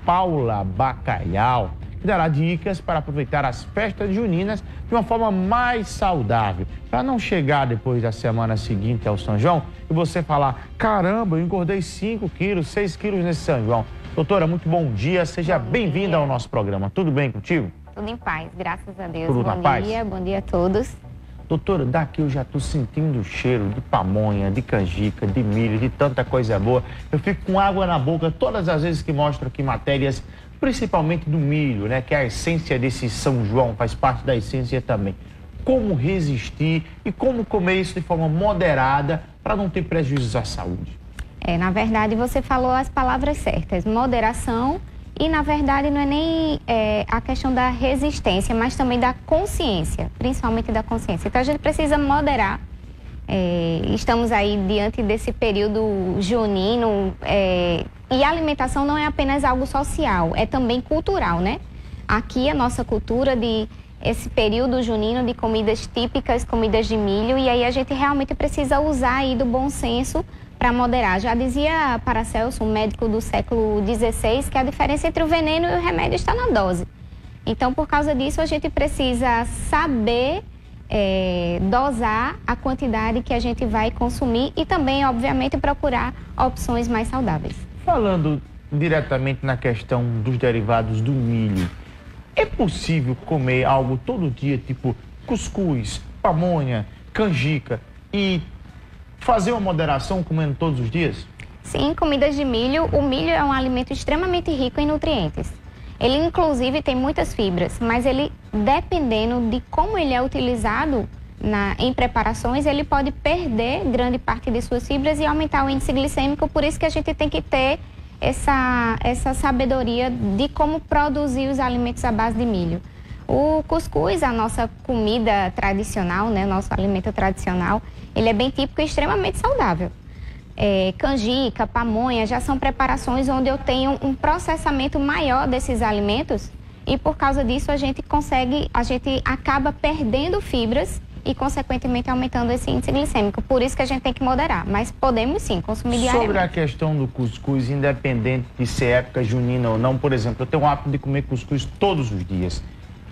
Paula Bacalhau, que dará dicas para aproveitar as festas juninas de uma forma mais saudável, para não chegar depois da semana seguinte ao São João e você falar: caramba, eu engordei 5 quilos, 6 quilos nesse São João. Doutora, muito bom dia, seja bem-vinda ao nosso programa. Tudo bem contigo? Tudo em paz, graças a Deus. Tudo na paz? Bom dia a todos. Doutora, daqui eu já estou sentindo o cheiro de pamonha, de canjica, de milho, de tanta coisa boa. Eu fico com água na boca todas as vezes que mostro aqui matérias, principalmente do milho, né? Que é a essência desse São João, faz parte da essência também. Como resistir e como comer isso de forma moderada para não ter prejuízos à saúde? Na verdade, você falou as palavras certas, moderação. E, na verdade, não é nem a questão da resistência, mas também da consciência, principalmente da consciência. Então, a gente precisa moderar. Estamos aí diante desse período junino e a alimentação não é apenas algo social, é também cultural, né? Aqui, a nossa cultura de esse período junino de comidas típicas, comidas de milho, e aí a gente realmente precisa usar aí do bom senso para moderar. Já dizia Paracelso, um médico do século XVI, que a diferença entre o veneno e o remédio está na dose. Então, por causa disso, a gente precisa saber dosar a quantidade que a gente vai consumir e também, obviamente, procurar opções mais saudáveis. Falando diretamente na questão dos derivados do milho, é possível comer algo todo dia, tipo cuscuz, pamonha, canjica e fazer uma moderação comendo todos os dias? Sim, comidas de milho. O milho é um alimento extremamente rico em nutrientes. Ele, inclusive, tem muitas fibras, mas ele, dependendo de como ele é utilizado em preparações, ele pode perder grande parte de suas fibras e aumentar o índice glicêmico. Por isso que a gente tem que ter essa sabedoria de como produzir os alimentos à base de milho. O cuscuz, a nossa comida tradicional, né, nosso alimento tradicional, ele é bem típico e extremamente saudável. Canjica, pamonha, já são preparações onde eu tenho um processamento maior desses alimentos e por causa disso a gente acaba perdendo fibras e consequentemente aumentando esse índice glicêmico. Por isso que a gente tem que moderar, mas podemos sim consumir diariamente. Sobre a questão do cuscuz, independente de ser época junina ou não, por exemplo, eu tenho o hábito de comer cuscuz todos os dias.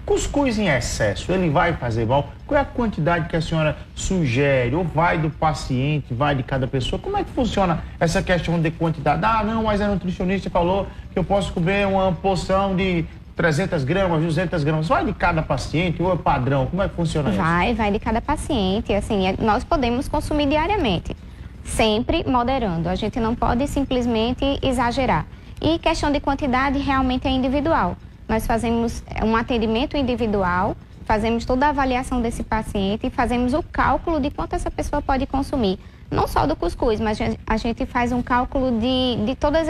Cuscuz em excesso, ele vai fazer mal? Qual é a quantidade que a senhora sugere? Ou vai do paciente, vai de cada pessoa? Como é que funciona essa questão de quantidade? Ah, não, mas a nutricionista falou que eu posso comer uma porção de 300 gramas, 200 gramas. Vai de cada paciente ou é padrão? Como é que funciona isso? Vai de cada paciente. Assim, nós podemos consumir diariamente, sempre moderando. A gente não pode simplesmente exagerar. E questão de quantidade realmente é individual. Nós fazemos um atendimento individual, fazemos toda a avaliação desse paciente e fazemos o cálculo de quanto essa pessoa pode consumir. Não só do cuscuz, mas a gente faz um cálculo de todas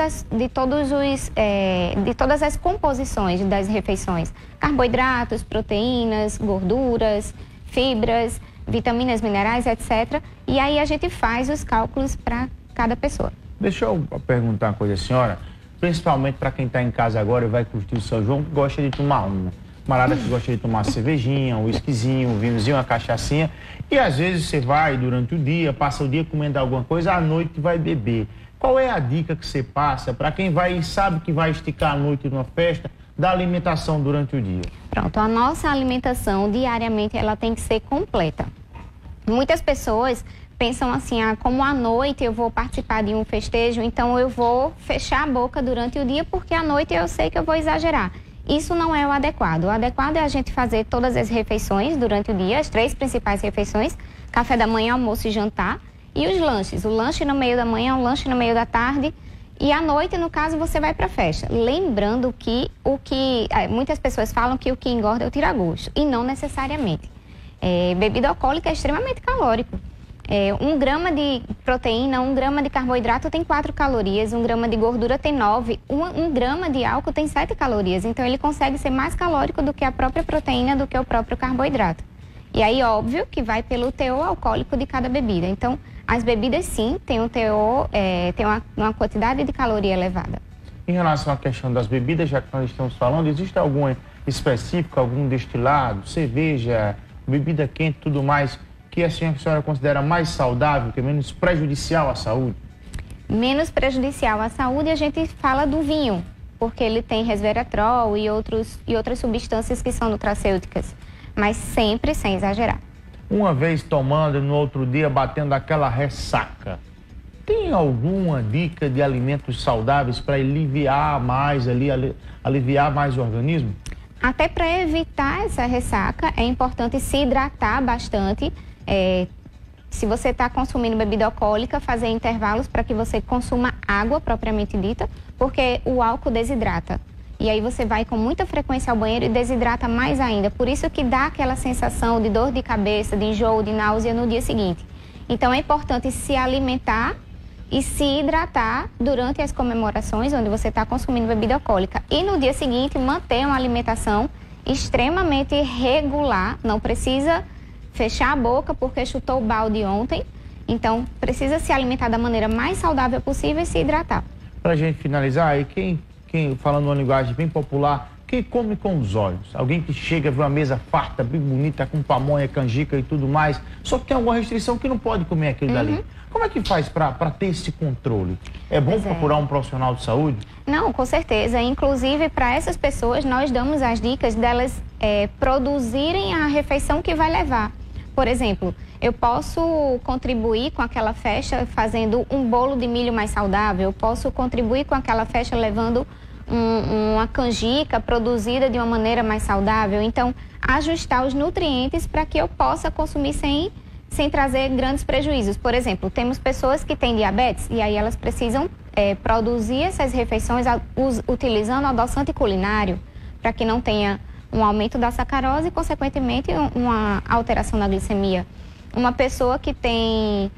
as composições das refeições. Carboidratos, proteínas, gorduras, fibras, vitaminas, minerais, etc. E aí a gente faz os cálculos para cada pessoa. Deixa eu perguntar uma coisa, senhora. Principalmente para quem está em casa agora e vai curtir o São João, que gosta de tomar uma. Camarada que gosta de tomar uma cervejinha, um whiskyzinho, um vinhozinho, uma cachaçinha. E às vezes você vai durante o dia, passa o dia comendo alguma coisa, à noite vai beber. Qual é a dica que você passa para quem vai e sabe que vai esticar a noite numa festa, da alimentação durante o dia? Pronto, a nossa alimentação diariamente ela tem que ser completa. Muitas pessoas pensam assim, como à noite eu vou participar de um festejo, então eu vou fechar a boca durante o dia porque à noite eu sei que eu vou exagerar. Isso não é o adequado. O adequado é a gente fazer todas as refeições durante o dia, as 3 principais refeições, café da manhã, almoço e jantar, e os lanches. O lanche no meio da manhã, o lanche no meio da tarde, e à noite, no caso, você vai para a festa. Lembrando que muitas pessoas falam que o que engorda é o tira-gosto, e não necessariamente. Bebida alcoólica é extremamente calórico. 1 grama de proteína, 1 grama de carboidrato tem 4 calorias, 1 grama de gordura tem 9, 1 grama de álcool tem 7 calorias. Então, ele consegue ser mais calórico do que a própria proteína, do que o próprio carboidrato. E aí, óbvio que vai pelo teor alcoólico de cada bebida. Então, as bebidas, sim, têm um teor, tem uma quantidade de caloria elevada. Em relação à questão das bebidas, já que nós estamos falando, existe algum específico, algum destilado, cerveja, bebida quente, tudo mais, que a senhora considera mais saudável, que é menos prejudicial à saúde? Menos prejudicial à saúde, a gente fala do vinho. porque ele tem resveratrol e outras substâncias que são nutracêuticas, mas sempre sem exagerar. Uma vez tomando e no outro dia batendo aquela ressaca, tem alguma dica de alimentos saudáveis para aliviar mais o organismo? Até para evitar essa ressaca, é importante se hidratar bastante. Se você está consumindo bebida alcoólica, fazer intervalos para que você consuma água propriamente dita, porque o álcool desidrata. E aí você vai com muita frequência ao banheiro e desidrata mais ainda. Por isso que dá aquela sensação de dor de cabeça, de enjoo, de náusea no dia seguinte. Então é importante se alimentar e se hidratar durante as comemorações onde você está consumindo bebida alcoólica. E no dia seguinte manter uma alimentação extremamente regular, não precisa fechar a boca porque chutou o balde ontem. Então, precisa se alimentar da maneira mais saudável possível e se hidratar. Para a gente finalizar, aí quem, falando uma linguagem bem popular, quem come com os olhos? Alguém que chega, vê uma mesa farta, bem bonita, com pamonha, canjica e tudo mais, só que tem alguma restrição que não pode comer aquilo dali. Como é que faz para ter esse controle? É bom procurar um profissional de saúde? Não, com certeza. Inclusive, para essas pessoas, nós damos as dicas delas produzirem a refeição que vai levar. Por exemplo, eu posso contribuir com aquela festa fazendo um bolo de milho mais saudável, eu posso contribuir com aquela festa levando uma canjica produzida de uma maneira mais saudável. Então, ajustar os nutrientes para que eu possa consumir sem trazer grandes prejuízos. Por exemplo, temos pessoas que têm diabetes e aí elas precisam produzir essas refeições utilizando adoçante culinário para que não tenha um aumento da sacarose e, consequentemente, uma alteração na glicemia. Uma pessoa que tem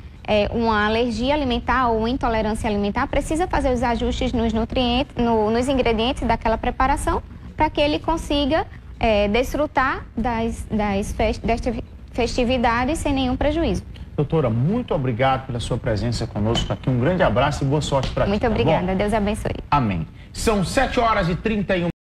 uma alergia alimentar ou intolerância alimentar precisa fazer os ajustes nos nutrientes, nos ingredientes daquela preparação para que ele consiga desfrutar das festividades sem nenhum prejuízo. Doutora, muito obrigado pela sua presença conosco aqui. Um grande abraço e boa sorte para ti. Muito obrigada. Deus abençoe. Amém. São 7h31.